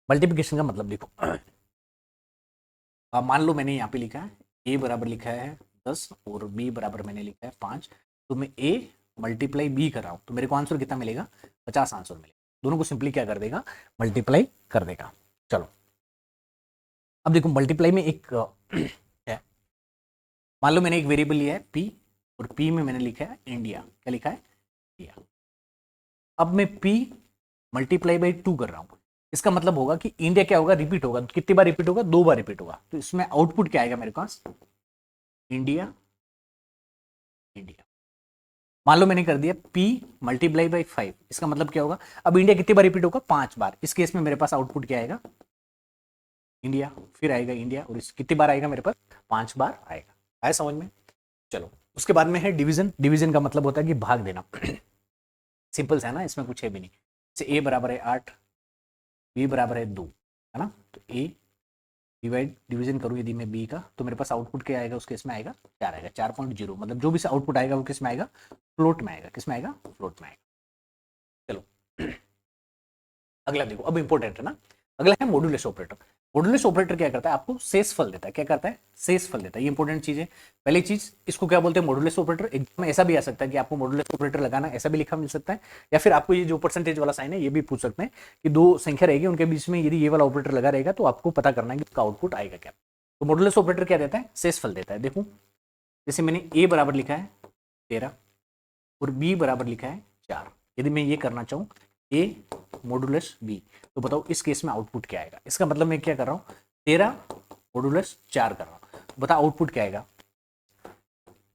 मल्टीप्लिकेशन का मतलब देखो मान लो मैंने यहाँ पे लिखा है ए बराबर लिखा है 10 और बी बराबर मैंने लिखा है 5, तो मैं ए मल्टीप्लाई बी कर रहा हूँ तो मेरे को आंसर कितना मिलेगा, 50 आंसर मिलेगा। दोनों को सिंपली क्या कर देगा, मल्टीप्लाई कर देगा। चलो अब देखो मल्टीप्लाई में एक है, मान लो मैंने एक वेरिएबल लिया है पी और P में मैंने लिखा है इंडिया। क्या लिखा है? इंडिया। अब मैं P मल्टीप्लाई बाई 2 कर रहा हूं, इसका मतलब होगा कि इंडिया क्या होगा, रिपीट होगा। कितनी बार रिपीट होगा? 2 बार रिपीट होगा। तो इसमें आउटपुट क्या आएगा मेरे पास? India, India. मान लो मैंने कर दिया P मल्टीप्लाई बाई 5, इसका मतलब क्या होगा? अब इंडिया कितनी बार रिपीट होगा? 5 बार। इस केस में मेरे पास आउटपुट क्या आएगा? इंडिया, फिर आएगा इंडिया, और इस कितनी बार आएगा मेरे पास? 5 बार आएगा। आया समझ में? चलो, उसके बाद में है डिवीजन। डिवीजन का मतलब होता है कि भाग देना। सिंपल है ना, इसमें कुछ है भी नहीं। जैसे ए बराबर है 8, बी बराबर है 2, है ना? तो ए डिवाइड डिवीजन करूँ यदि मैं बी का, तो मेरे पास आउटपुट क्या आएगा? उसके इसमें आएगा 4 आएगा, 4.0। मतलब जो भी आउटपुट आएगा वो किस में आएगा? फ्लोट में आएगा। किस में आएगा? फ्लोट में आएगा। चलो अगला देखो, अब इंपॉर्टेंट है ना। अगला है मॉड्यूलस ऑपरेटर। मॉड्यूलस ऑपरेटर क्या करता है? आपको शेष फल देता है। क्या करता है? शेष फल देता है। ये इंपॉर्टेंट चीज है। पहली चीज, इसको क्या बोलते हैं? Modulus operator. एग्जाम में ऐसा भी आ सकता है कि आपको मॉड्यूलस ऑपरेटर लगाना, ऐसा भी लिखा मिल सकता है, या फिर आपको ये जो परसेंटेज वाला साइन है ये भी पूछ सकते हैं कि दो संख्या रहेगी, उनके बीच में यदि ये वाला ऑपरेटर लगा रहेगा तो आपको पता करना है कि उसका आउटपुट आएगा क्या। तो मॉड्यूलस ऑपरेटर क्या देता है? शेष फल देता है। देखो, जैसे मैंने ए बराबर लिखा है 13 और बी बराबर लिखा है 4। यदि मैं ये करना चाहूँ ए मॉडुलस बी, तो बताओ इस केस में आउटपुट क्या आएगा? इसका मतलब मैं क्या कर रहा हूँ? 13 मॉडुलस 4 कर रहा हूँ। बताओ आउटपुट क्या आएगा?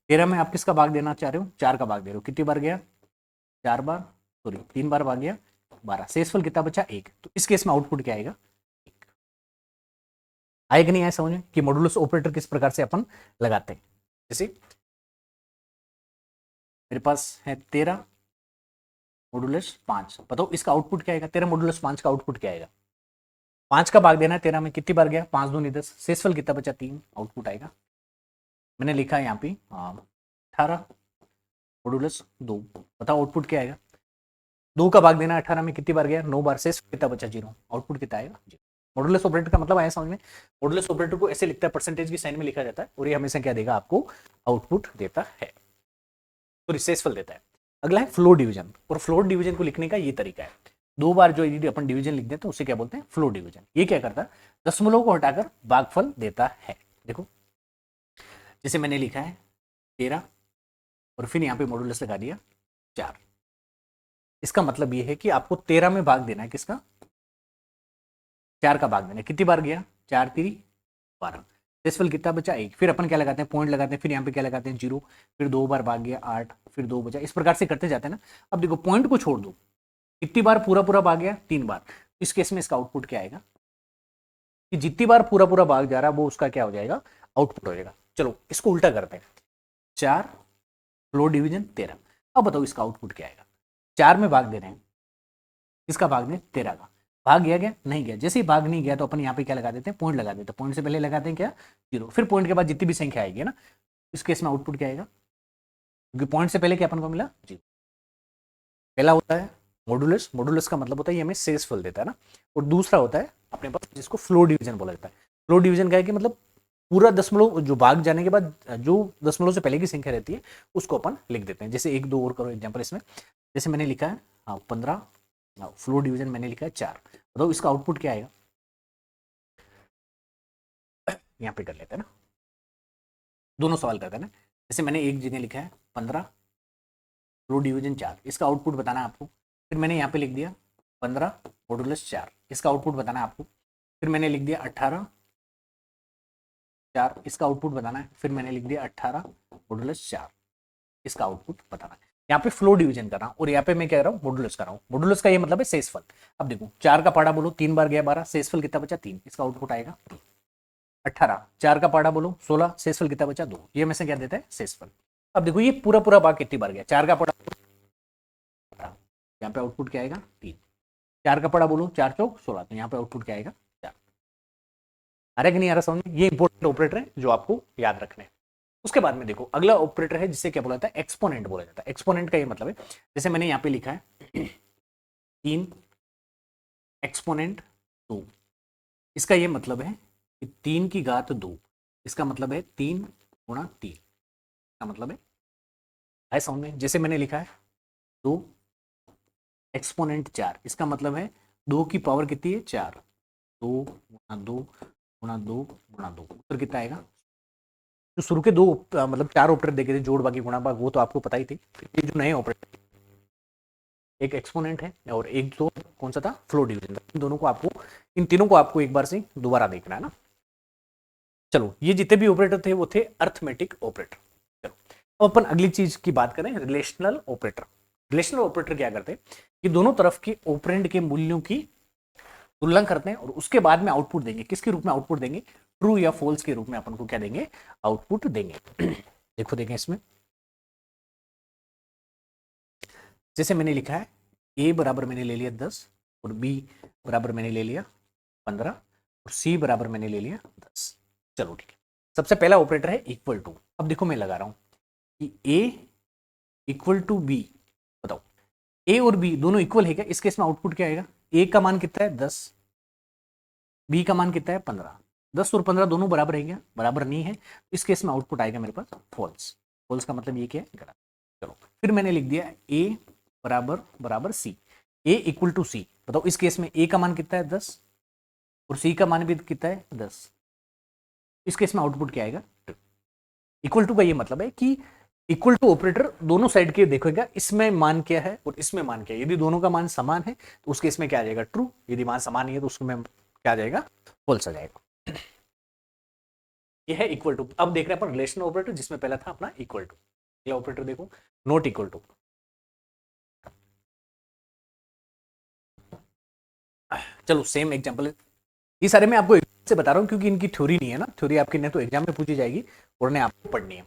13 में आप किसका भाग देना चाह रहे हो? 4 का भाग दे रहे हो। कितनी बार गया? 4 बार, सॉरी 3 बार भाग गया 12। शेषफल कितना बचा? 1। तो इस केस में आउटपुट क्या आएगा? 1। आएगा नहीं? आया समझ में कि मॉडुलस ऑपरेटर किस प्रकार से अपन लगाते हैं? जैसे मेरे पास है 13 मॉडुलस 5, बताओ इसका आउटपुट क्या आएगा? 13 मॉडुलस 5 का आउटपुट क्या आएगा? 5 का भाग देना है 13 में, कितनी बार गया? 5 दूनी 10, शेषफल कितना बचा? 3। आउटपुट आएगा, मैंने लिखा है यहाँ पे 18 मॉडुलस 2। बताओ आउटपुट क्या आएगा? 2 का भाग देना 18 में, कितनी बार गया? 9 बार। शेष कितना बचा? 0। आउटपुट कितना आएगा? 0। मॉडुलस ऑपरेटर का मतलब आया समझ में? मॉडुलस ऑपरेटर को ऐसे लिखता है, परसेंटेज की साइन में लिखा जाता है, और ये हमेशा क्या देगा? आपको आउटपुट देता है, तो शेषफल देता है। अगला है फ्लोट डिवीजन, और फ्लोट डिवीजन को लिखने का ये तरीका है। 2 बार जो यदि अपन डिवीजन लिख देते हैं उसे क्या बोलते हैं? Float division. ये क्या करता है? दशमलव को हटाकर भागफल देता है। देखो, जैसे मैंने लिखा है 13 और फिर यहाँ पे मॉडुलस लगा दिया 4। इसका मतलब ये है कि आपको 13 में भाग देना है। किसका? 4 का भाग देना है। कितनी बार गया? 4 3 12। शेषफल कितना बचा? 1। फिर अपन क्या लगाते हैं? पॉइंट लगाते हैं। फिर यहाँ पे क्या लगाते हैं? 0। फिर 2 बार भाग गया 8, फिर 2 बचा। इस प्रकार से करते जाते हैं ना। अब देखो, पॉइंट को छोड़ दो, कितनी बार पूरा पूरा भाग गया? 3 बार। इस केस में इसका आउटपुट क्या आएगा? कि जितनी बार पूरा पूरा भाग जा रहा है वो उसका क्या हो जाएगा? आउटपुट हो जाएगा। चलो इसको उल्टा करते हैं। 4 फ्लोट डिवीजन 13। अब बताओ इसका आउटपुट क्या आएगा? 4 में भाग दे रहे हैं, किसका भाग दें? 13 का। भाग गया नहीं गया? जैसे ही भाग नहीं गया तो अपन यहाँ पे क्या लगा देते हैं? पॉइंट लगा देते हैं। पॉइंट से पहले लगाते हैं क्या? 0। फिर पॉइंट के बाद जितनी भी संख्या आएगी ना, इस केस में आउटपुट क्या आएगा? क्योंकि पॉइंट से पहले क्या अपन को मिला? 0। पहला होता है मॉडुलस। मॉडुलस का मतलब होता है ये हमें शेषफल देता है ना। और दूसरा होता है अपने पास जिसको फ्लोट डिवीजन बोला जाता है। फ्लोट डिवीजन का है कि मतलब पूरा दशमलव जो भाग जाने के बाद जो दशमलव से पहले की संख्या रहती है उसको अपन लिख देते हैं। जैसे 1 2 और करो एग्जाम्पल इसमें। जैसे मैंने लिखा है 15, फ्लोट डिवीजन मैंने लिखा है 4। बताओ इसका आउटपुट क्या आएगा? यहाँ पे कर लेते हैं ना, दोनों सवाल करते हैं ना। जैसे मैंने एक जगह लिखा है 15 फ्लोट डिवीजन 4, इसका आउटपुट बताना है आपको। फिर मैंने यहाँ पे लिख दिया 15 मॉडुलस 4, इसका आउटपुट बताना है आपको। फिर मैंने लिख दिया 18 4, इसका आउटपुट बताना है। फिर मैंने लिख दिया 18 मॉडुलस 4, इसका आउटपुट बताना है। यहाँ पे फ्लो डिवीजन कर रहा हूँ और यहाँ पे मैं क्या कर रहा हूँ? मॉडुलस कर रहा हूँ। मॉडुलस का ये मतलब है शेषफल। अब देखो 4 का पाड़ा बोलो, 3 बार गया 12, शेषफल कितना बचा? 3, इसका आउटपुट आएगा 18। 4 का पाड़ा बोलो 16, शेषफल कितना बचा? 2, ये में से क्या देता है? शेषफल। अब देखो ये पूरा पूरा भाग कितनी बार गया? 4 का पाड़ा, यहाँ पे आउटपुट क्या आएगा? 3। 4 का पाड़ा बोलो 4 चौक 16, तो यहाँ पे आउटपुट क्या आएगा? 4। आ रहा है कि नहीं आ रहा समझ में? ये इंपॉर्टेंट ऑपरेटर है जो आपको याद रखने हैं। उसके बाद में देखो अगला ऑपरेटर है जिसे क्या बोला जाता है? एक्सपोनेंट बोला जाता है। एक्सपोनेंट का ये मतलब है, जैसे मैंने यहाँ पे लिखा है 3 एक्सपोनेंट 2, इसका ये मतलब है कि 3 की घात 2, इसका मतलब है 3 गुणा 3 का मतलब है समझ में? जैसे मैंने लिखा है 2 एक्सपोनेंट 4, इसका मतलब है 2 की पावर कितनी है? 4। 2 गुणा 2 गुणा 2 गुणा 2, उत्तर कितना आएगा? जो शुरू के दो मतलब 4 ऑपरेटर देखे थे, जोड़ बाकी गुणा भाग, वो तो आपको पता ही थे। ये जो नए ऑपरेटर, एक एक्सपोनेंट है और एक तो कौन सा था, फ्लो डिवीजन। इन दोनों को आपको, इन तीनों को आपको एक बार से दोबारा देखना है ना। चलो, ये जितने भी ऑपरेटर थे वो थे अर्थमेटिक ऑपरेटर। चलो अब अपन अगली चीज की बात करें, रिलेशनल ऑपरेटर। रिलेशनल ऑपरेटर क्या करते हैं कि दोनों तरफ के ऑपरेंड के मूल्यों की तुलना करते हैं और उसके बाद में आउटपुट देंगे। किसके रूप में आउटपुट देंगे, ट्रू या फॉल्स के रूप में अपन को क्या देंगे, आउटपुट देंगे। देखो देखें इसमें, जैसे मैंने लिखा है ए बराबर मैंने ले लिया 10 और बी बराबर मैंने ले लिया 15 और सी बराबर मैंने ले लिया 10। चलो ठीक है, सबसे पहला ऑपरेटर है इक्वल टू। अब देखो मैं लगा रहा हूं कि ए इक्वल टू बी, बताओ ए और बी दोनों इक्वल है क्या, इस केस में आउटपुट क्या आएगा, ए का मान कितना है 10, बी का मान कितना है 15। 10 और 15 दोनों बराबर है क्या, बराबर नहीं है, इस केस में आउटपुट आएगा मेरे पास फॉल्स। फॉल्स का मतलब ये क्या है, गलत। चलो फिर मैंने लिख दिया ए बराबर बराबर सी, ए इक्वल टू सी। बताओ इस केस में ए का मान कितना है 10 और सी का मान भी कितना है 10, इस केस में आउटपुट क्या आएगा, इक्वल टू का ये मतलब है कि इक्वल टू ऑपरेटर दोनों साइड के देखोगा, इसमें मान क्या है और इसमें मान क्या है। यदि दोनों का मान समान है तो उस केस में क्या आ जाएगा, ट्रू। यदि मान समान नहीं है तो उसमें क्या आ जाएगा, फॉल्स आ जाएगा। ये है इक्वल टू। अब देख रहे हैं अपन रिलेशनल ऑपरेटर, जिसमें पहला था अपना इक्वल टू। अगला ऑपरेटर देखो, नॉट इक्वल टू। चलो सेम एग्जांपल है, ये सारे मैं आपको से बता रहा हूं क्योंकि इनकी थ्योरी नहीं है ना, थ्योरी आपकी न तो एग्जाम में पूछी जाएगी और न आपको पढ़नी है।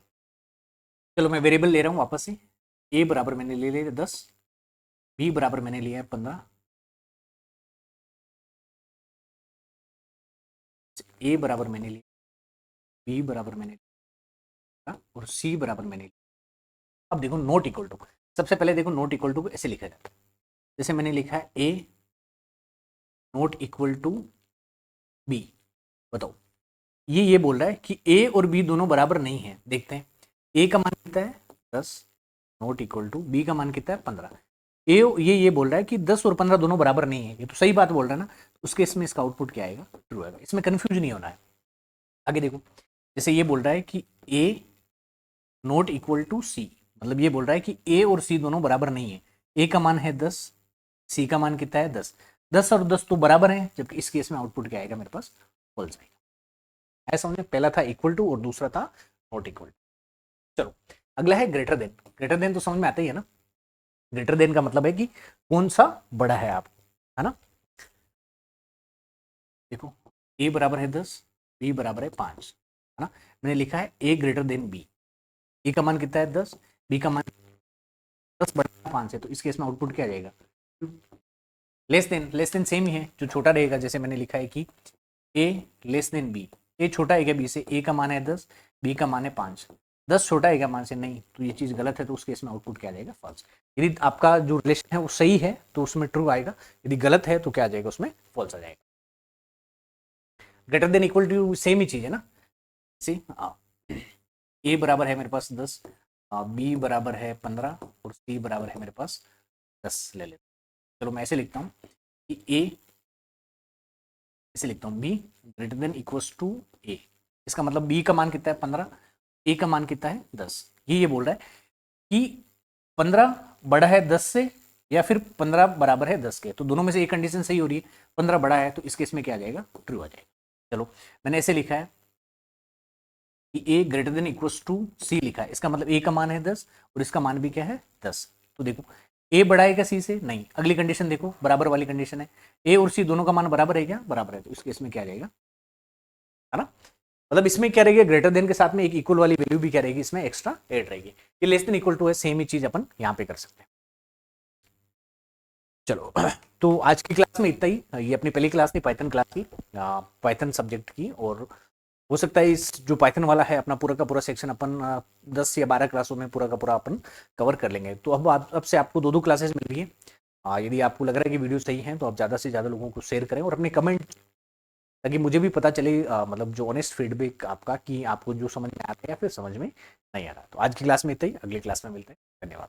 चलो मैं वेरिएबल ले रहा हूं वापस से, ए बराबर मैंने ले लिया 10, बी बराबर मैंने लिया है 15, ए बराबर मैंने लिया, बी बराबर मैंने लिया और सी बराबर मैंने लिया। अब देखो नॉट इक्वल टू, सबसे पहले देखो नॉट इक्वल टू को ऐसे लिखा जाता है, जैसे मैंने लिखा है ए नॉट इक्वल टू बी। बताओ ये बोल रहा है कि ए और बी दोनों बराबर नहीं है। देखते हैं, ए का मान कितना है 10 नॉट इक्वल टू, बी का मान कितना है 15। ये बोल रहा है कि 10 और 15 दोनों बराबर नहीं है, ये तो सही बात बोल रहा है ना, उसके इसमें इसका आउटपुट क्या आएगा, ट्रू आएगा। इसमें कंफ्यूज नहीं होना है। आगे देखो, जैसे ये बोल रहा है कि ए नॉट इक्वल टू सी, मतलब ये बोल रहा है कि ए और सी दोनों बराबर नहीं है। ए का मान है 10, सी का मान कितना है 10, 10 और 10 तो बराबर है, जबकि इस केस में आउटपुट क्या आएगा मेरे पास, फॉल्स आएगा। ऐसा समझे, पहला था इक्वल टू और दूसरा था नॉट इक्वल टू। चलो अगला है ग्रेटर देन। ग्रेटर देन तो समझ में आता ही है ना, ग्रेटर देन का मतलब है कि कौन सा बड़ा है आपको, है ना। देखो ए बराबर है 10, बी बराबर है 5, है ना। मैंने लिखा है ए ग्रेटर देन बी, ए का मान कितना है 10, बी का मान 10 बड़ा 5 है, तो इस केस में आउटपुट क्या आ जाएगा, लेस देन सेम ही है, जो छोटा रहेगा। जैसे मैंने लिखा है कि ए लेस देन बी, ए छोटा है क्या बी से, ए का मान है 10, बी का मान है 5, 10 छोटा है क्या मान से, नहीं, तो ये चीज़ गलत है, तो उस केस में आउटपुट क्या आ जाएगा, फॉल्स। यदि आपका जो रिलेशन है वो सही है तो उसमें ट्रू आएगा, यदि गलत है तो क्या आ जाएगा, उसमें फॉल्स आ जाएगा। Greater than equal to same ही चीज़ है ना। सी ए बराबर है मेरे पास 10, बी बराबर है 15 और सी बराबर है मेरे पास 10 ले लेते। चलो मैं ऐसे लिखता हूँ कि ए, ऐसे लिखता हूँ B greater than equals to A. इसका मतलब बी का मान कितना है 15, ए का मान कितना है 10। ये बोल रहा है कि 15 बड़ा है 10 से या फिर 15 बराबर है 10 के, तो दोनों में से एक कंडीशन सही हो रही है, 15 बड़ा है, तो इस केस में क्या आ जाएगा, ट्रू आ जाएगा। चलो मैंने ऐसे लिखा है कि ए ग्रेटर देन इक्वल्स टू सी लिखा है, इसका मतलब ए का मान है 10 और इसका मान भी क्या है 10। तो देखो ए बड़ा है क्या सी से, नहीं। अगली कंडीशन देखो, बराबर वाली कंडीशन है, ए और सी दोनों का मान बराबर है क्या, बराबर है, तो इस केस में क्या आ जाएगा, है ना। मतलब इसमें क्या रहेगी, ग्रेटर देन के साथ में एक इक्वल वाली वैल्यू भी क्या रहेगी, इसमें एक्स्ट्रा ऐड रहेगी। ये लेस देन इक्वल टू है, सेम ही चीज अपन यहाँ पे कर सकते हैं। चलो तो आज की क्लास में इतना ही। ये अपनी पहली क्लास थी पाइथन क्लास की, पाइथन सब्जेक्ट की, और हो सकता है इस जो पाइथन वाला है अपना पूरा का पूरा सेक्शन अपन 10 या 12 क्लासों में पूरा का पूरा अपन कवर कर लेंगे। तो अब से आपको 2-2 क्लासेस मिल रही है। यदि आपको लग रहा है कि वीडियो सही है तो आप ज़्यादा से ज़्यादा लोगों को शेयर करें और अपने कमेंट, ताकि मुझे भी पता चले मतलब जो ऑनेस्ट फीडबैक आपका, कि आपको जो समझ में आता है या फिर समझ में नहीं आ रहा। तो आज की क्लास में इतना ही, अगली क्लास में मिलते हैं। धन्यवाद।